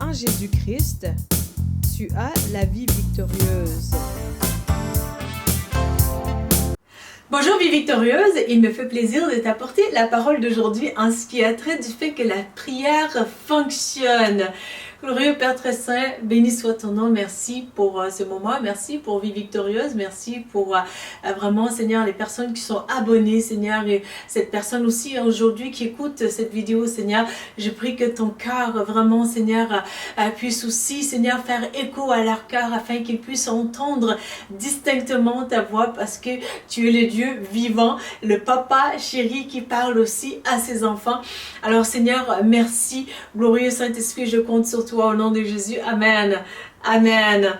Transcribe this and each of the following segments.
En Jésus-Christ, tu as la vie victorieuse. Bonjour Vie Victorieuse, il me fait plaisir de t'apporter la parole d'aujourd'hui en ce qui a trait du fait que la prière fonctionne. Glorieux Père très saint, béni soit ton nom, merci pour ce moment, merci pour Vie Victorieuse, merci pour vraiment Seigneur les personnes qui sont abonnées Seigneur et cette personne aussi aujourd'hui qui écoute cette vidéo Seigneur, je prie que ton cœur vraiment Seigneur puisse aussi Seigneur faire écho à leur cœur afin qu'ils puissent entendre distinctement ta voix parce que tu es le Dieu vivant, le papa chéri qui parle aussi à ses enfants. Alors Seigneur, merci, glorieux Saint-Esprit, je compte sur toi au nom de Jésus. Amen. Amen.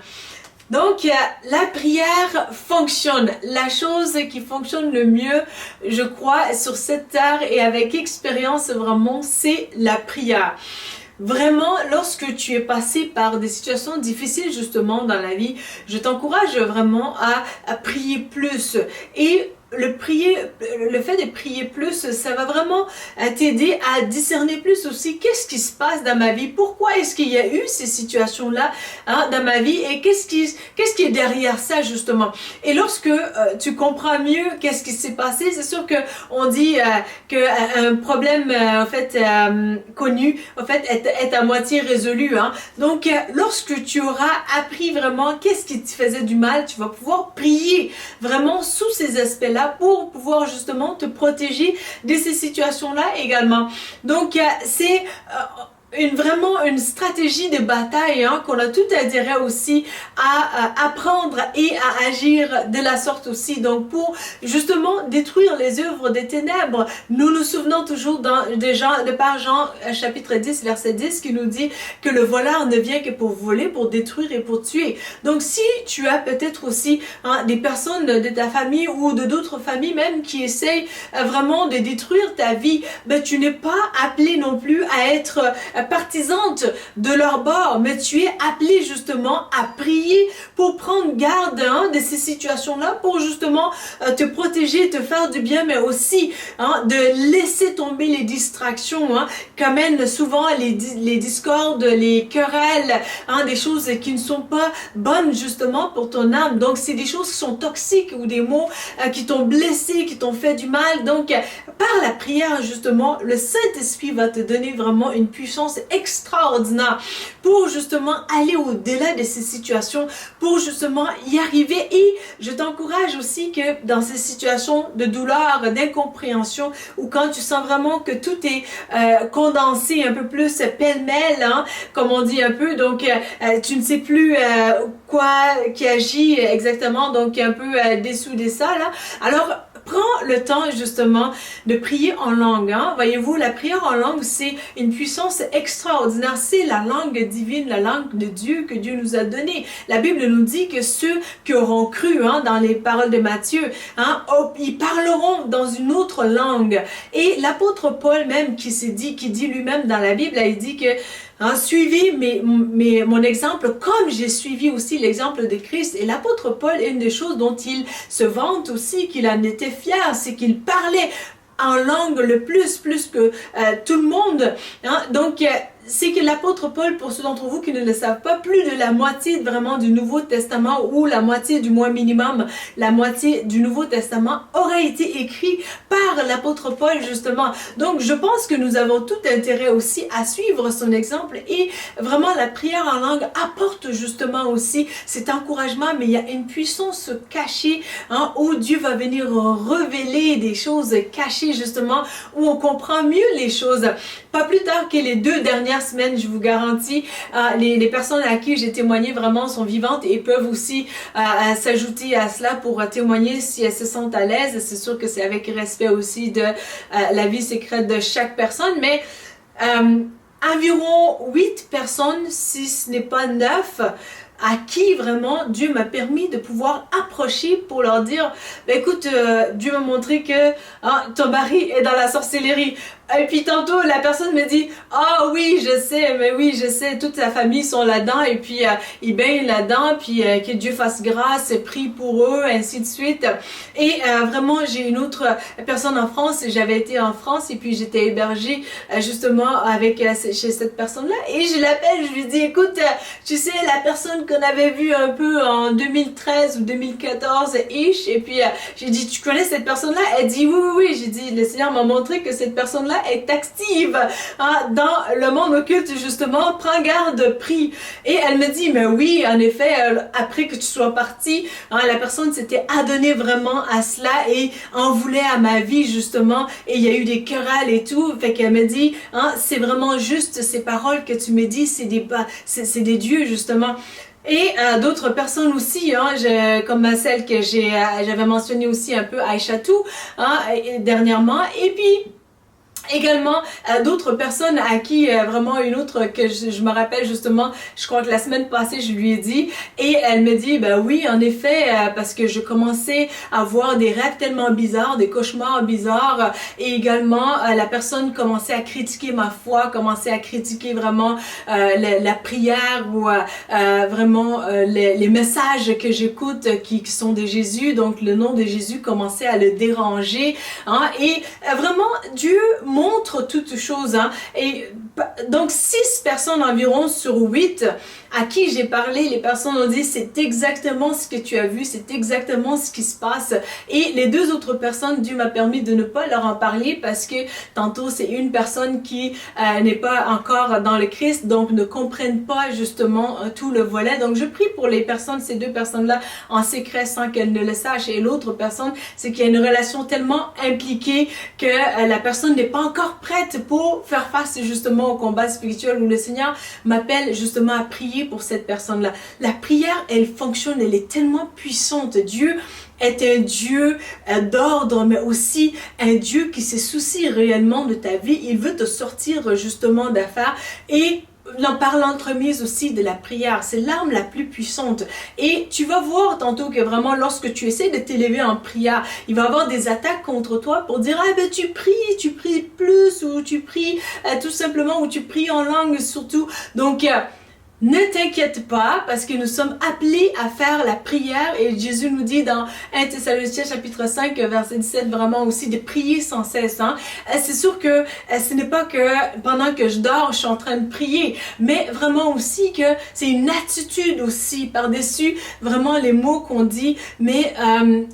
Donc, la prière fonctionne. La chose qui fonctionne le mieux, je crois, sur cette terre et avec expérience vraiment, c'est la prière. Vraiment, lorsque tu es passé par des situations difficiles justement dans la vie, je t'encourage vraiment à prier plus. Et le fait de prier plus, ça va vraiment t'aider à discerner plus aussi qu'est-ce qui se passe dans ma vie, pourquoi est-ce qu'il y a eu ces situations-là dans ma vie et qu'est-ce qui est derrière ça justement. Et lorsque tu comprends mieux qu'est-ce qui s'est passé, c'est sûr que on dit qu'un problème connu est à moitié résolu. Donc lorsque tu auras appris vraiment qu'est-ce qui te faisait du mal, tu vas pouvoir prier vraiment sous ces aspects-là pour pouvoir justement te protéger de ces situations-là également. Donc, c'est vraiment une stratégie de bataille qu'on a tout intérêt aussi à apprendre et à agir de la sorte aussi. Donc pour justement détruire les œuvres des ténèbres, nous nous souvenons toujours de par Jean chapitre 10 verset 10 qui nous dit que le voleur ne vient que pour voler, pour détruire et pour tuer. Donc si tu as peut-être aussi des personnes de ta famille ou de d'autres familles même qui essayent vraiment de détruire ta vie, ben tu n'es pas appelé non plus à être partisante de leur bord, mais tu es appelé justement à prier pour prendre garde de ces situations-là, pour justement te protéger, te faire du bien, mais aussi de laisser tomber les distractions qu'amènent souvent les discordes, les querelles, des choses qui ne sont pas bonnes justement pour ton âme. Donc c'est des choses qui sont toxiques ou des mots qui t'ont blessé, qui t'ont fait du mal. Donc par la prière justement, le Saint-Esprit va te donner vraiment une puissance extraordinaire pour justement aller au-delà de ces situations, pour justement y arriver. Et je t'encourage aussi que dans ces situations de douleur, d'incompréhension, ou quand tu sens vraiment que tout est condensé un peu plus pêle-mêle, comme on dit un peu, donc tu ne sais plus quoi qui agit exactement, donc un peu dessous de ça là. Alors prends le temps justement de prier en langue. Voyez-vous, la prière en langue, c'est une puissance extraordinaire. C'est la langue divine, la langue de Dieu que Dieu nous a donnée. La Bible nous dit que ceux qui auront cru dans les paroles de Matthieu, ils parleront dans une autre langue. Et l'apôtre Paul même qui dit lui-même dans la Bible, il dit que suivez mon exemple comme j'ai suivi aussi l'exemple de Christ. Et l'apôtre Paul, une des choses dont il se vante aussi, qu'il en était fier, c'est qu'il parlait en langue le plus que tout le monde. Donc, c'est que l'apôtre Paul, pour ceux d'entre vous qui ne le savent pas, plus de la moitié vraiment du Nouveau Testament, ou la moitié du moins minimum, la moitié du Nouveau Testament aurait été écrit par l'apôtre Paul justement. Donc je pense que nous avons tout intérêt aussi à suivre son exemple, et vraiment la prière en langue apporte justement aussi cet encouragement, mais il y a une puissance cachée où Dieu va venir révéler des choses cachées justement, où on comprend mieux les choses. Pas plus tard que les 2 dernières semaines, je vous garantis, les personnes à qui j'ai témoigné vraiment sont vivantes et peuvent aussi s'ajouter à cela pour témoigner si elles se sentent à l'aise. C'est sûr que c'est avec respect aussi de la vie secrète de chaque personne, mais environ 8 personnes, si ce n'est pas 9, à qui vraiment Dieu m'a permis de pouvoir approcher pour leur dire écoute, Dieu m'a montré que ton mari est dans la sorcellerie. Et puis tantôt, la personne me dit, ah oui, je sais, mais oui, je sais, toute la famille sont là-dedans, et puis ils baignent là-dedans, puis que Dieu fasse grâce, prie pour eux, ainsi de suite. Et vraiment, j'ai une autre personne en France, j'avais été en France, et puis j'étais hébergée justement avec chez cette personne-là, et je l'appelle, je lui dis, écoute, tu sais, la personne qu'on avait vue un peu en 2013 ou 2014-ish, et puis j'ai dit, tu connais cette personne-là? Elle dit, oui, oui, oui. J'ai dit, le Seigneur m'a montré que cette personne-là est active dans le monde occulte, justement, prends garde, prie. Et elle me dit, mais oui, en effet, après que tu sois partie, la personne s'était adonnée vraiment à cela et en voulait à ma vie, justement, et il y a eu des querelles et tout. Fait qu'elle me dit, c'est vraiment juste ces paroles que tu me dis, c'est des dieux, justement. Et d'autres personnes aussi, comme celle que j'avais mentionné aussi un peu, Aïchatou, dernièrement. Et puis également d'autres personnes à qui vraiment une autre que je me rappelle justement, je crois que la semaine passée je lui ai dit, et elle me dit ben oui en effet, parce que je commençais à voir des rêves tellement bizarres, des cauchemars bizarres, et également la personne commençait à critiquer ma foi, commençait à critiquer vraiment la prière ou vraiment les messages que j'écoute qui sont de Jésus, donc le nom de Jésus commençait à le déranger, et vraiment Dieu montre toutes choses, et donc 6 personnes environ sur 8 à qui j'ai parlé, les personnes ont dit c'est exactement ce que tu as vu, c'est exactement ce qui se passe, et les 2 autres personnes, Dieu m'a permis de ne pas leur en parler parce que tantôt c'est une personne qui n'est pas encore dans le Christ, donc ne comprennent pas justement tout le volet, donc je prie pour les personnes, ces 2 personnes-là en secret sans qu'elles ne le sachent, et l'autre personne c'est qu'il y a une relation tellement impliquée que la personne n'est pas encore prête pour faire face justement au combat spirituel où le Seigneur m'appelle justement à prier pour cette personne-là. La prière, elle fonctionne, elle est tellement puissante. Dieu est un Dieu d'ordre, mais aussi un Dieu qui se soucie réellement de ta vie. Il veut te sortir justement d'affaires, et par l'entremise aussi de la prière, c'est l'arme la plus puissante. Et tu vas voir tantôt que vraiment lorsque tu essaies de t'élever en prière, il va y avoir des attaques contre toi pour dire ah ben tu pries plus, ou tu pries tout simplement, ou tu pries en langue surtout. Donc ne t'inquiète pas, parce que nous sommes appelés à faire la prière, et Jésus nous dit dans 1 Thessaloniciens chapitre 5 verset 17 vraiment aussi de prier sans cesse. C'est sûr que ce n'est pas que pendant que je dors je suis en train de prier, mais vraiment aussi que c'est une attitude aussi par-dessus vraiment les mots qu'on dit, mais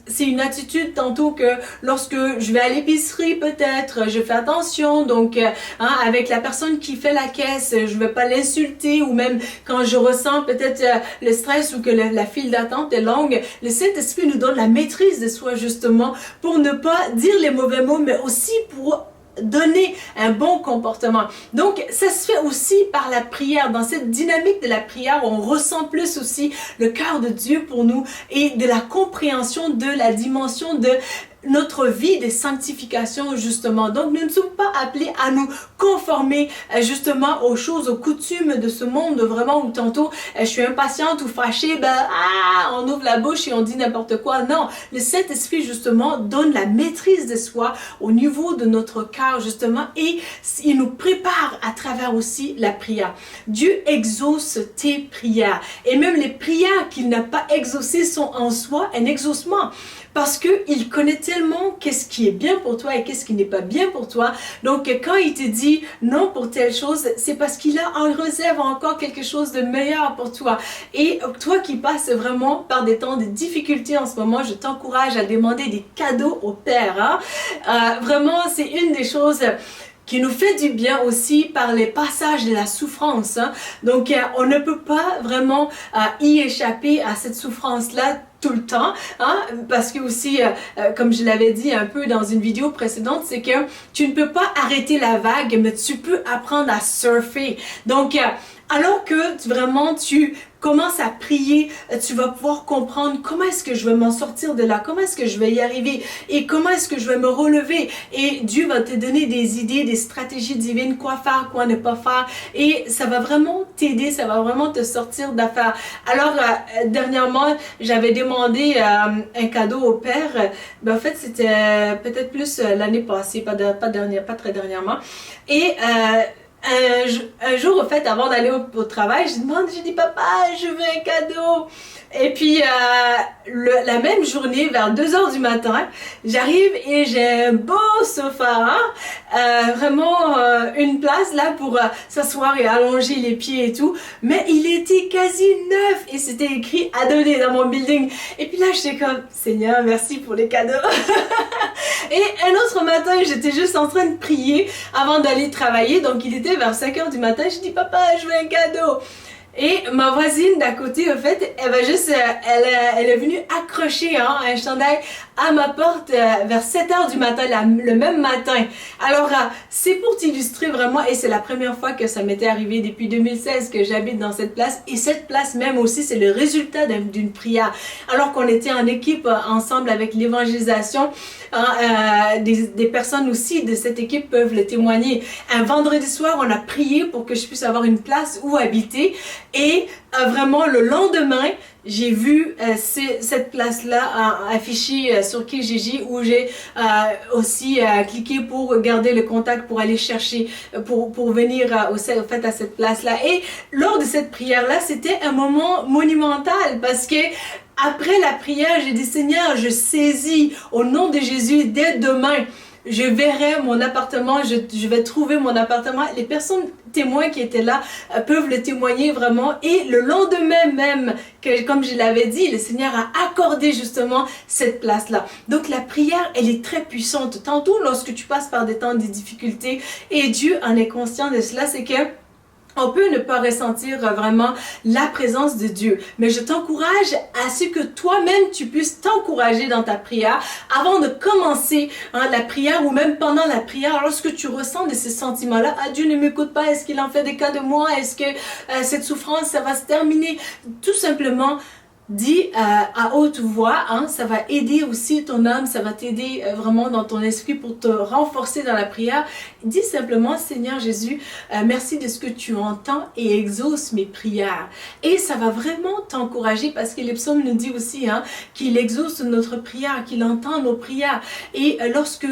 c'est une attitude tantôt que lorsque je vais à l'épicerie peut-être, je fais attention, donc avec la personne qui fait la caisse, je vais pas l'insulter, ou même quand je ressens peut-être le stress ou que la file d'attente est longue, le Saint-Esprit nous donne la maîtrise de soi justement pour ne pas dire les mauvais mots, mais aussi pour donner un bon comportement. Donc ça se fait aussi par la prière. Dans cette dynamique de la prière, on ressent plus aussi le cœur de Dieu pour nous et de la compréhension de la dimension de notre vie de sanctification justement. Donc nous ne sommes pas appelés à nous conformer justement aux choses, aux coutumes de ce monde, vraiment où tantôt je suis impatiente ou fâchée, on ouvre la bouche et on dit n'importe quoi. Non, le Saint-Esprit justement donne la maîtrise de soi au niveau de notre cœur justement, et il nous prépare à travers aussi la prière. Dieu exauce tes prières, et même les prières qu'il n'a pas exaucées sont en soi un exaucement, parce qu'il connaît tellement qu'est-ce qui est bien pour toi et qu'est-ce qui n'est pas bien pour toi. Donc quand il te dit non pour telle chose, c'est parce qu'il a en réserve encore quelque chose de meilleur pour toi. Et toi qui passes vraiment par des temps de difficulté en ce moment, je t'encourage à demander des cadeaux au Père. Vraiment, c'est une des choses qui nous fait du bien aussi par les passages de la souffrance. Donc on ne peut pas vraiment y échapper à cette souffrance-là tout le temps, parce que aussi, comme je l'avais dit un peu dans une vidéo précédente, c'est que tu ne peux pas arrêter la vague, mais tu peux apprendre à surfer. Donc, alors que tu commences à prier, tu vas pouvoir comprendre comment est-ce que je vais m'en sortir de là, comment est-ce que je vais y arriver et comment est-ce que je vais me relever. Et Dieu va te donner des idées, des stratégies divines, quoi faire, quoi ne pas faire. Et ça va vraiment t'aider, ça va vraiment te sortir d'affaires. Alors, dernièrement, j'avais demandé un cadeau au père. Ben, en fait, c'était peut-être plus l'année passée, pas très dernièrement. Et un jour, au fait, avant d'aller au travail, j'ai dit, papa, je veux un cadeau. Et puis, la même journée, vers 2 heures du matin, j'arrive et j'ai un beau sofa, vraiment une place là pour s'asseoir et allonger les pieds et tout. Mais il était quasi neuf et c'était écrit à donner dans mon building. Et puis là, j'étais comme, Seigneur, merci pour les cadeaux. Et un autre matin, j'étais juste en train de prier avant d'aller travailler. Donc, il était vers 5 heures du matin. Je dis, papa, je veux un cadeau. Et ma voisine d'à côté, en fait, elle est venue accrocher un chandail à ma porte vers 7 heures du matin, le même matin. Alors, c'est pour t'illustrer vraiment, et c'est la première fois que ça m'était arrivé depuis 2016 que j'habite dans cette place. Et cette place même aussi, c'est le résultat d'une prière. Alors qu'on était en équipe ensemble avec l'évangélisation, des personnes aussi de cette équipe peuvent le témoigner. Un vendredi soir, on a prié pour que je puisse avoir une place où habiter. Et vraiment, le lendemain, j'ai vu cette place-là affichée sur Kijiji où j'ai aussi cliqué pour garder le contact pour aller chercher, pour venir au fait à cette place-là. Et lors de cette prière-là, c'était un moment monumental parce que après la prière, j'ai dit, Seigneur, je saisis au nom de Jésus dès demain. Je verrai mon appartement, je vais trouver mon appartement. Les personnes témoins qui étaient là peuvent le témoigner vraiment. Et le lendemain même, comme je l'avais dit, le Seigneur a accordé justement cette place-là. Donc la prière, elle est très puissante. Tantôt, lorsque tu passes par des temps de difficultés, et Dieu en est conscient de cela, c'est que on peut ne pas ressentir vraiment la présence de Dieu. Mais je t'encourage à ce que toi-même, tu puisses t'encourager dans ta prière avant de commencer la prière ou même pendant la prière. Lorsque tu ressens de ces sentiments-là, ah, Dieu ne m'écoute pas, est-ce qu'il en fait des cas de moi? Est-ce que cette souffrance, ça va se terminer? Tout simplement, dis à haute voix, ça va aider aussi ton âme, ça va t'aider vraiment dans ton esprit pour te renforcer dans la prière. Dis simplement, Seigneur Jésus, merci de ce que tu entends et exauce mes prières. Et ça va vraiment t'encourager parce que les psaumes nous disent aussi qu'il exauce notre prière, qu'il entend nos prières. Et lorsque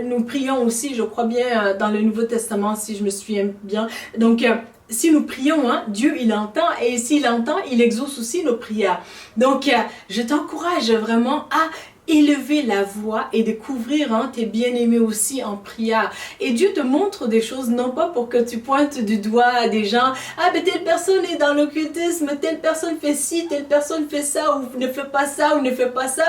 nous prions aussi, je crois bien dans le Nouveau Testament, si je me souviens bien, donc si nous prions, Dieu, il entend, et s'il entend, il exauce aussi nos prières. Donc, je t'encourage vraiment à élever la voix et de couvrir tes bien-aimés aussi en prière. Et Dieu te montre des choses, non pas pour que tu pointes du doigt à des gens, ah ben telle personne est dans l'occultisme, telle personne fait ci, telle personne fait ça, ou ne fait pas ça, ou ne fait pas ça.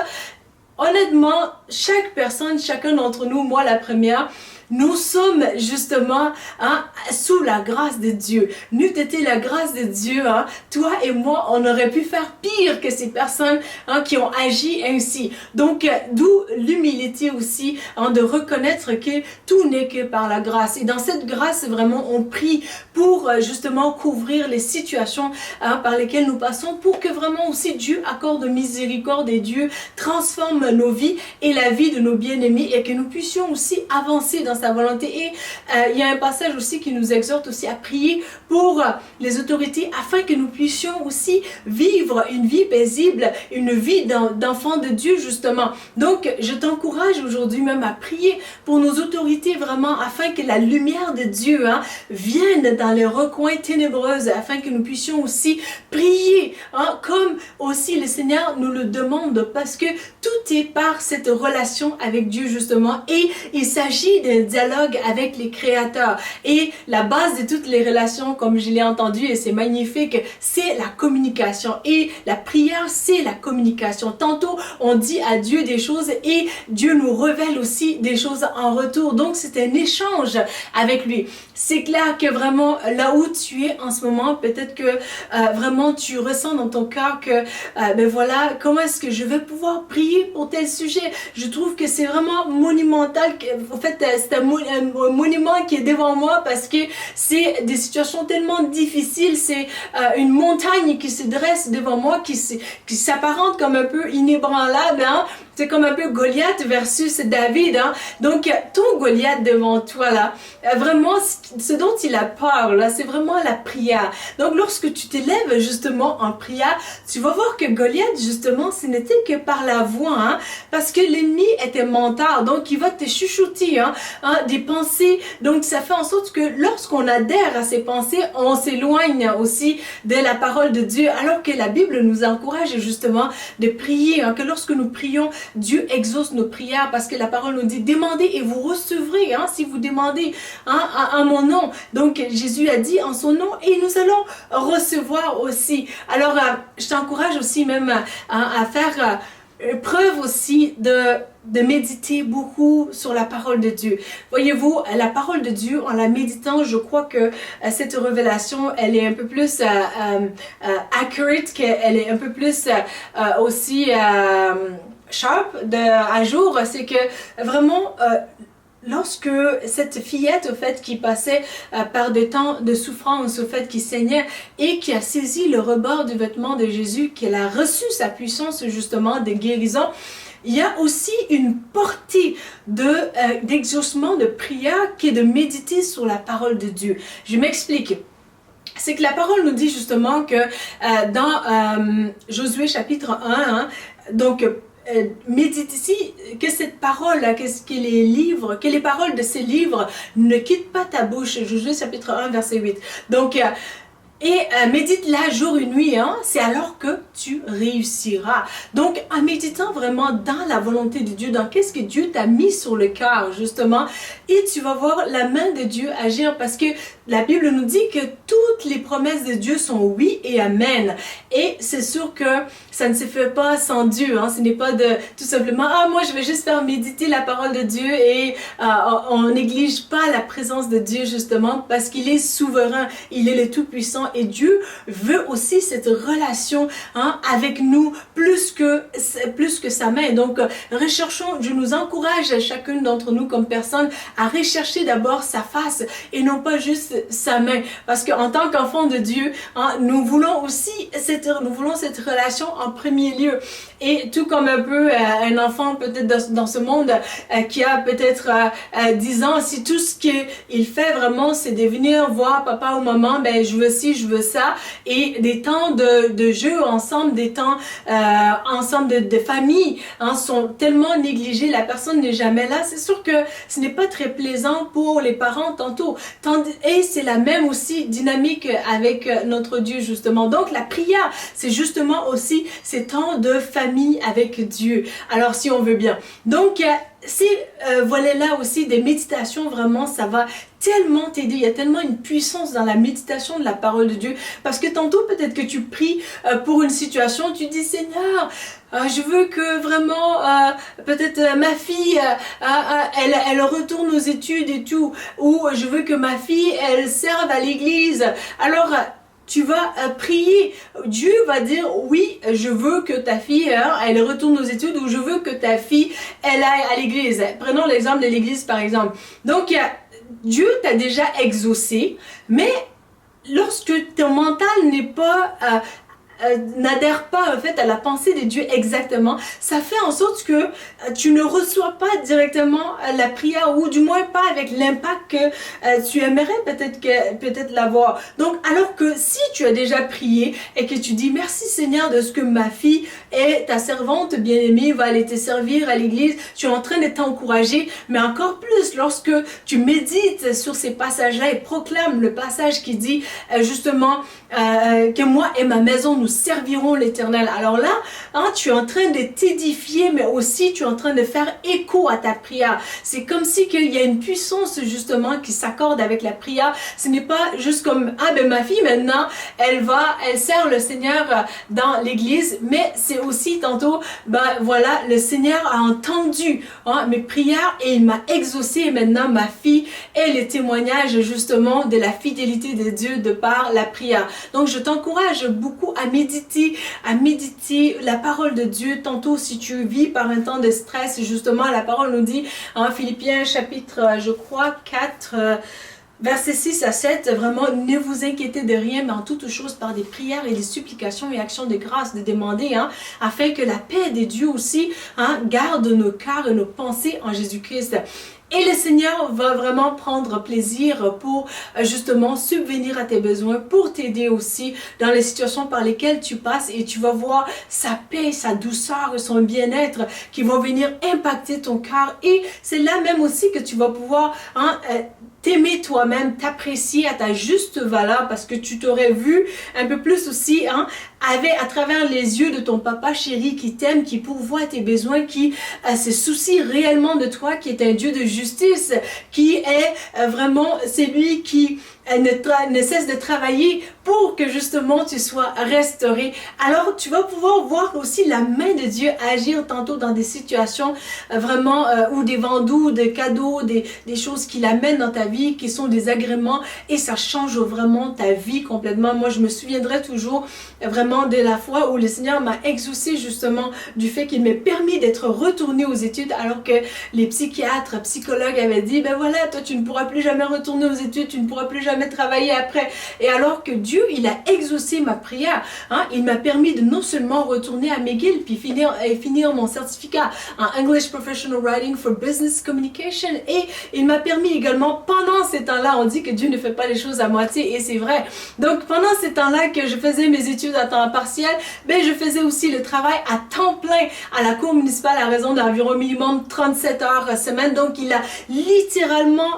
Honnêtement, chaque personne, chacun d'entre nous, moi la première, nous sommes justement sous la grâce de Dieu. N'eût été la grâce de Dieu, toi et moi, on aurait pu faire pire que ces personnes qui ont agi ainsi. Donc, d'où l'humilité aussi de reconnaître que tout n'est que par la grâce. Et dans cette grâce, vraiment, on prie pour justement couvrir les situations par lesquelles nous passons, pour que vraiment aussi Dieu accorde miséricorde et Dieu transforme nos vies et la vie de nos bien-aimés et que nous puissions aussi avancer dans sa volonté. Et il y a un passage aussi qui nous exhorte aussi à prier pour les autorités afin que nous puissions aussi vivre une vie paisible, une vie d'enfant de Dieu justement. Donc je t'encourage aujourd'hui même à prier pour nos autorités vraiment afin que la lumière de Dieu vienne dans les recoins ténébreux afin que nous puissions aussi prier comme aussi le Seigneur nous le demande parce que tout est par cette relation avec Dieu justement et il s'agit d'un dialogue avec les créateurs et la base de toutes les relations comme je l'ai entendu et c'est magnifique, c'est la communication et la prière c'est la communication. Tantôt on dit à Dieu des choses et Dieu nous révèle aussi des choses en retour, donc c'est un échange avec lui. C'est clair que vraiment là où tu es en ce moment, peut-être que vraiment tu ressens dans ton cœur que ben voilà, comment est-ce que je vais pouvoir prier pour tel sujet. Je trouve que c'est vraiment monumental, en fait c'est un monument qui est devant moi parce que c'est des situations tellement difficiles, c'est une montagne qui se dresse devant moi, qui s'apparente comme un peu inébranlable, hein? C'est comme un peu Goliath versus David, hein? Donc, ton Goliath devant toi, là, vraiment, ce dont il a peur, là, c'est vraiment la prière. Donc, lorsque tu t'élèves, justement, en prière, tu vas voir que Goliath, justement, ce n'était que par la voix, hein? Parce que l'ennemi était menteur, donc il va te chuchoter, hein? Des pensées. Donc, ça fait en sorte que lorsqu'on adhère à ces pensées, on s'éloigne aussi de la parole de Dieu, alors que la Bible nous encourage, justement, de prier, hein? Que lorsque nous prions, Dieu exauce nos prières parce que la parole nous dit demandez et vous recevrez, hein, si vous demandez, hein, à mon nom. Donc Jésus a dit en son nom et nous allons recevoir aussi. Alors je t'encourage aussi même à faire preuve aussi de méditer beaucoup sur la parole de Dieu. Voyez-vous, la parole de Dieu, en la méditant, je crois que cette révélation, elle est un peu plus accurate, qu'elle est un peu plus aussi sharp, à jour. C'est que vraiment, lorsque cette fillette, au fait, qui passait par des temps de souffrance, au fait, qui saignait et qui a saisi le rebord du vêtement de Jésus, qu'elle a reçu sa puissance, justement, de guérison, il y a aussi une portée d'exaucement de prière qui est de méditer sur la parole de Dieu. Je m'explique. C'est que la parole nous dit justement que dans Josué chapitre 1, hein, donc médite ici que cette parole, que les paroles de ces livres ne quittent pas ta bouche. Josué chapitre 1 verset 8. Donc médite-la jour et nuit, hein, c'est alors que tu réussiras. Donc, en méditant vraiment dans la volonté de Dieu, dans qu'est-ce que Dieu t'a mis sur le cœur, justement, et tu vas voir la main de Dieu agir parce que la Bible nous dit que toutes les promesses de Dieu sont oui et amen. Et c'est sûr que ça ne se fait pas sans Dieu, hein. Ce n'est pas de tout simplement, moi je vais juste faire méditer la parole de Dieu et on néglige pas la présence de Dieu justement parce qu'il est souverain, il est le Tout-Puissant et Dieu veut aussi cette relation, hein, avec nous plus que sa main. Donc recherchons, je nous encourage chacune d'entre nous comme personne à rechercher d'abord sa face et non pas juste sa main, parce qu'en tant qu'enfant de Dieu, hein, nous voulons cette relation en premier lieu. Et tout comme un peu un enfant peut-être dans ce monde qui a peut-être 10 ans, si tout ce qu'il fait vraiment c'est de venir voir papa ou maman, ben je veux ci, je veux ça, et des temps de jeu ensemble, des temps ensemble de famille, hein, sont tellement négligés, la personne n'est jamais là, c'est sûr que ce n'est pas très plaisant pour les parents tantôt. Et c'est la même aussi dynamique avec notre Dieu justement. Donc la prière, c'est justement aussi ces temps de famille avec Dieu. Alors si on veut bien. Donc ces volets-là aussi des méditations, vraiment, ça va tellement t'aider. Il y a tellement une puissance dans la méditation de la parole de Dieu. Parce que tantôt, peut-être que tu pries pour une situation, tu dis, Seigneur, je veux que vraiment, peut-être ma fille, elle retourne aux études et tout. Ou je veux que ma fille, elle serve à l'église. Alors, tu vas prier. Dieu va dire, oui, je veux que ta fille, elle retourne aux études, ou je veux que ta fille, elle aille à l'église. Prenons l'exemple de l'église, par exemple. Donc, Dieu t'a déjà exaucé, mais lorsque ton mental n'est pas n'adhère pas en fait à la pensée de Dieu exactement, ça fait en sorte que tu ne reçois pas directement la prière, ou du moins pas avec l'impact que tu aimerais peut-être l'avoir. Donc alors que si tu as déjà prié et que tu dis merci Seigneur de ce que ma fille est ta servante bien-aimée, va aller te servir à l'église, tu es en train de t'encourager, mais encore plus lorsque tu médites sur ces passages-là et proclames le passage qui dit justement que moi et ma maison nous servirons l'Éternel. Alors là, hein, tu es en train de t'édifier, mais aussi tu es en train de faire écho à ta prière. C'est comme si qu'il y a une puissance justement qui s'accorde avec la prière. Ce n'est pas juste comme ma fille maintenant, elle sert le Seigneur dans l'église, mais c'est aussi tantôt, voilà, le Seigneur a entendu mes prières et il m'a exaucé, et maintenant ma fille est le témoignage justement de la fidélité de Dieu de par la prière. Donc je t'encourage beaucoup à méditer la parole de Dieu. Tantôt, si tu vis par un temps de stress, justement, la parole nous dit en Philippiens chapitre, je crois, 4, versets 6 à 7, vraiment, ne vous inquiétez de rien, mais en toutes choses, par des prières et des supplications et actions de grâce, de demander, afin que la paix de Dieu aussi garde nos cœurs et nos pensées en Jésus-Christ. Et le Seigneur va vraiment prendre plaisir pour justement subvenir à tes besoins, pour t'aider aussi dans les situations par lesquelles tu passes, et tu vas voir sa paix, sa douceur, son bien-être qui vont venir impacter ton cœur. Et c'est là même aussi que tu vas pouvoir t'aimer toi-même, t'apprécier à ta juste valeur, parce que tu t'aurais vu un peu plus aussi à travers les yeux de ton papa chéri qui t'aime, qui pourvoit tes besoins, qui se soucie réellement de toi, qui est un Dieu de justice, qui est vraiment celui qui ne cesse de travailler pour que justement tu sois restauré. Alors tu vas pouvoir voir aussi la main de Dieu agir tantôt dans des situations vraiment ou des vendus, des cadeaux, des choses qu'il amène dans ta vie, qui sont des agréments, et ça change vraiment ta vie complètement. Moi je me souviendrai toujours vraiment de la fois où le Seigneur m'a exaucé justement du fait qu'il m'ait permis d'être retourné aux études, alors que les psychiatres, psychologues avaient dit, ben voilà, toi tu ne pourras plus jamais retourner aux études, tu ne pourras plus jamais travailler après. Et alors que Dieu, il a exaucé ma prière, il m'a permis de non seulement retourner à McGill puis finir mon certificat en English Professional Writing for Business Communication, et il m'a permis également pendant ces temps-là, on dit que Dieu ne fait pas les choses à moitié, et c'est vrai. Donc pendant ces temps-là que je faisais mes études à temps partiel, ben je faisais aussi le travail à temps plein à la cour municipale à raison d'environ minimum 37 heures semaine. Donc il a littéralement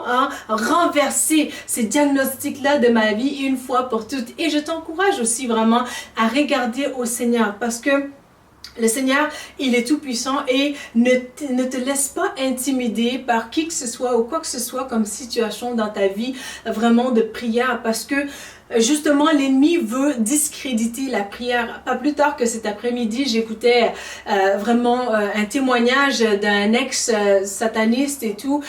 renversé ces diagnostics-là de ma vie une fois pour toutes. Et je t'encourage aussi vraiment à regarder au Seigneur, parce que le Seigneur, il est tout puissant, et ne te laisse pas intimider par qui que ce soit ou quoi que ce soit comme situation dans ta vie vraiment de prière, parce que justement, l'ennemi veut discréditer la prière. Pas plus tard que cet après-midi, j'écoutais vraiment un témoignage d'un ex-sataniste et tout,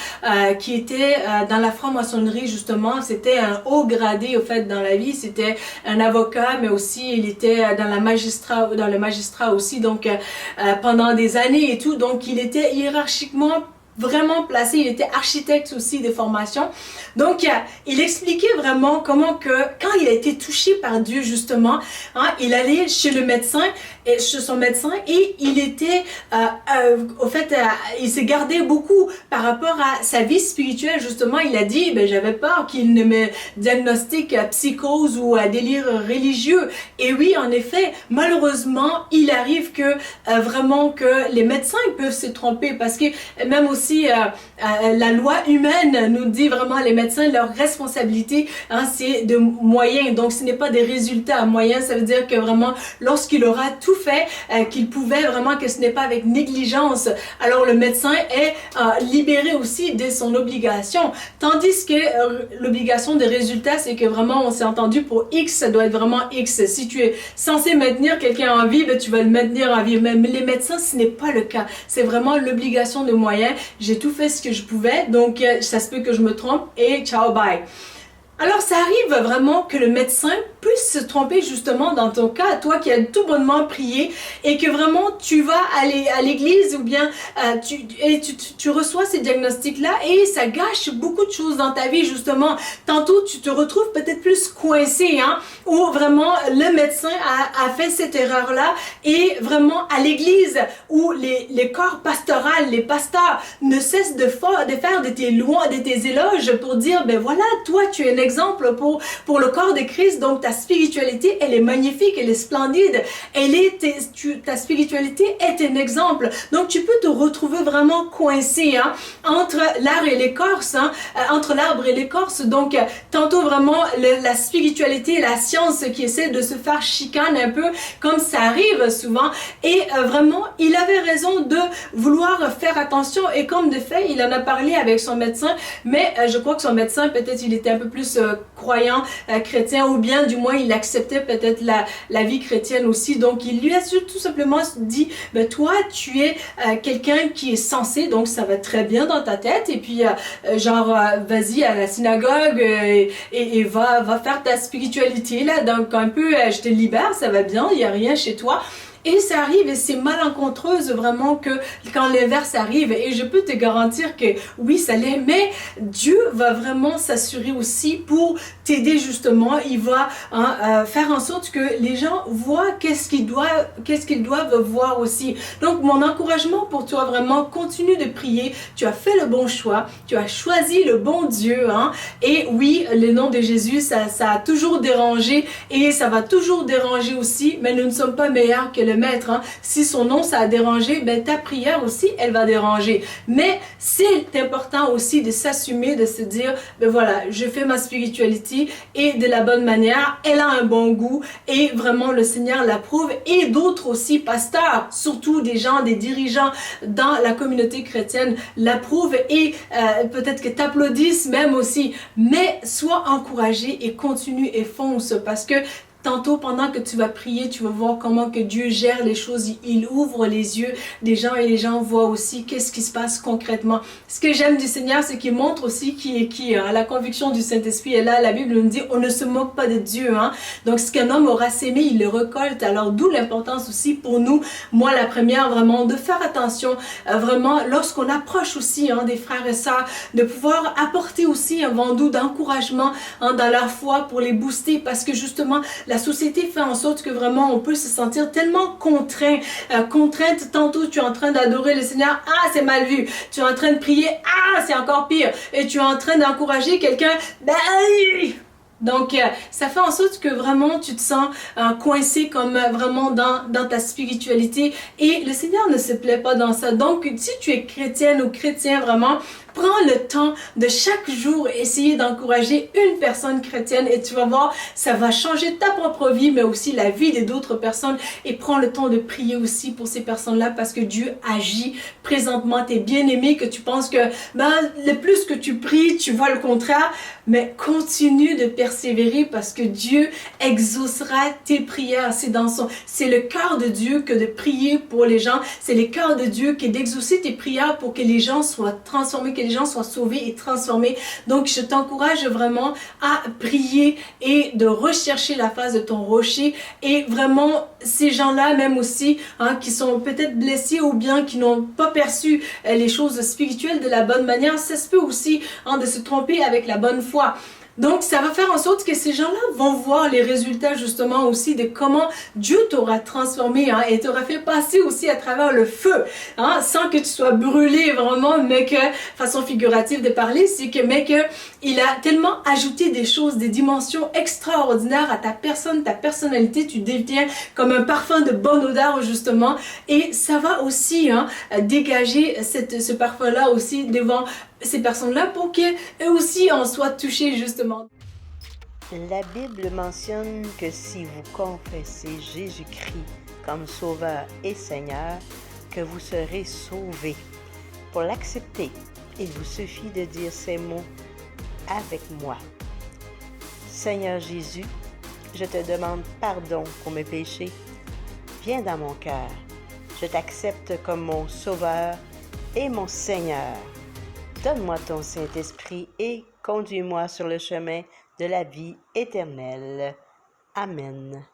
qui était dans la franc-maçonnerie justement. C'était un haut gradé au fait dans la vie. C'était un avocat, mais aussi il était dans le magistrat aussi. Donc pendant des années et tout. Donc il était hiérarchiquement vraiment placé, il était architecte aussi de formation. Donc, il expliquait vraiment comment que, quand il a été touché par Dieu, justement, il allait chez le médecin, et chez son médecin, et il était, au fait, il s'est gardé beaucoup par rapport à sa vie spirituelle, justement. Il a dit, ben, j'avais peur qu'il ne me diagnostique psychose ou délire religieux. Et oui, en effet, malheureusement, il arrive que, vraiment, que les médecins peuvent se tromper, parce que même aussi, la loi humaine nous dit vraiment, les médecins, leur responsabilité, c'est de moyens. Donc, ce n'est pas des résultats moyens. Ça veut dire que vraiment, lorsqu'il aura tout fait, qu'il pouvait vraiment, que ce n'est pas avec négligence, alors le médecin est libéré aussi de son obligation. Tandis que l'obligation de résultat, c'est que vraiment, on s'est entendu pour X, ça doit être vraiment X. Si tu es censé maintenir quelqu'un en vie, ben, tu vas le maintenir en vie. Mais les médecins, ce n'est pas le cas. C'est vraiment l'obligation de moyens. J'ai tout fait ce que je pouvais, donc ça se peut que je me trompe, et ciao, bye. Alors, ça arrive vraiment que le médecin puisse se tromper justement dans ton cas, toi qui as tout bonnement prié, et que vraiment tu vas aller à l'église, ou bien tu reçois ces diagnostics-là, et ça gâche beaucoup de choses dans ta vie, justement. Tantôt, tu te retrouves peut-être plus coincé, où vraiment le médecin a fait cette erreur-là, et vraiment à l'église, où les corps pastoraux, les pasteurs ne cessent de faire de tes louanges, de tes éloges pour dire, ben voilà, toi tu es un exemple pour le corps de Christ, donc ta spiritualité, elle est magnifique, elle est splendide, ta spiritualité est un exemple. Donc tu peux te retrouver vraiment coincé entre l'arbre et l'écorce, entre l'arbre et l'écorce. Donc tantôt vraiment la spiritualité et la science qui essaie de se faire chicane un peu, comme ça arrive souvent, et vraiment il avait raison de vouloir faire attention, et comme de fait il en a parlé avec son médecin, mais je crois que son médecin, peut-être il était un peu plus croyant chrétien, ou bien du moins il acceptait peut-être la vie chrétienne aussi. Donc il lui a tout simplement dit, ben toi tu es quelqu'un qui est sensé, donc ça va très bien dans ta tête, et puis vas-y à la synagogue et va faire ta spiritualité là, donc un peu je te libère, ça va bien, il n'y a rien chez toi. Et ça arrive, et c'est malencontreuse vraiment que quand l'inverse arrive, et je peux te garantir que oui, ça l'est, mais Dieu va vraiment s'assurer aussi pour t'aider justement. Il va faire en sorte que les gens voient qu'est-ce qu'ils doivent voir aussi. Donc mon encouragement pour toi, vraiment, continue de prier. Tu as fait le bon choix, tu as choisi le bon Dieu, et oui, le nom de Jésus, ça a toujours dérangé, et ça va toujours déranger aussi, mais nous ne sommes pas meilleurs que le Maître. Si son nom ça a dérangé, ben ta prière aussi elle va déranger. Mais c'est important aussi de s'assumer, de se dire ben voilà, je fais ma spiritualité et de la bonne manière, elle a un bon goût et vraiment le Seigneur l'approuve, et d'autres aussi, pasteurs, surtout des gens, des dirigeants dans la communauté chrétienne l'approuvent, et peut-être que t'applaudissent même aussi. Mais sois encouragé et continue et fonce, parce que tantôt, pendant que tu vas prier, tu vas voir comment que Dieu gère les choses. Il ouvre les yeux des gens, et les gens voient aussi qu'est-ce qui se passe concrètement. Ce que j'aime du Seigneur, c'est qu'il montre aussi qui est qui. La conviction du Saint-Esprit est là. La Bible nous dit, on ne se moque pas de Dieu. Donc, ce qu'un homme aura sémé, il le récolte. Alors, d'où l'importance aussi pour nous, moi la première, vraiment, de faire attention, vraiment, lorsqu'on approche aussi des frères et sœurs, de pouvoir apporter aussi un vent doux d'encouragement dans leur foi pour les booster, parce que justement, la société fait en sorte que vraiment on peut se sentir tellement contrainte. Tantôt tu es en train d'adorer le Seigneur, c'est mal vu. Tu es en train de prier, c'est encore pire. Et tu es en train d'encourager quelqu'un, donc, ça fait en sorte que vraiment tu te sens coincé comme vraiment dans ta spiritualité, et le Seigneur ne se plaît pas dans ça. Donc, si tu es chrétienne ou chrétien, vraiment, prends le temps de chaque jour essayer d'encourager une personne chrétienne, et tu vas voir, ça va changer ta propre vie, mais aussi la vie des d'autres personnes. Et prends le temps de prier aussi pour ces personnes-là, parce que Dieu agit présentement. Tu es bien aimé, que tu penses que le plus que tu pries, tu vois le contraire, mais continue de persévérer, parce que Dieu exaucera tes prières. C'est le cœur de Dieu que de prier pour les gens. C'est le cœur de Dieu que d'exaucer tes prières pour que les gens soient transformés, que les gens soient sauvés et transformés. Donc, je t'encourage vraiment à prier et de rechercher la face de ton rocher. Et vraiment, ces gens-là, même aussi, qui sont peut-être blessés ou bien qui n'ont pas perçu les choses spirituelles de la bonne manière, ça se peut aussi de se tromper avec la bonne foi. Donc, ça va faire en sorte que ces gens-là vont voir les résultats justement aussi de comment Dieu t'aura transformé et t'aura fait passer aussi à travers le feu, sans que tu sois brûlé vraiment, mais que, façon figurative de parler, mais que il a tellement ajouté des choses, des dimensions extraordinaires à ta personne, ta personnalité. Tu deviens comme un parfum de bonne odeur justement, et ça va aussi dégager ce parfum-là aussi devant ces personnes-là, pour qu'eux aussi en soient touchés justement. La Bible mentionne que si vous confessez Jésus-Christ comme Sauveur et Seigneur, que vous serez sauvés. Pour l'accepter, il vous suffit de dire ces mots avec moi. Seigneur Jésus, je te demande pardon pour mes péchés. Viens dans mon cœur. Je t'accepte comme mon Sauveur et mon Seigneur. Donne-moi ton Saint-Esprit et conduis-moi sur le chemin de la vie éternelle. Amen.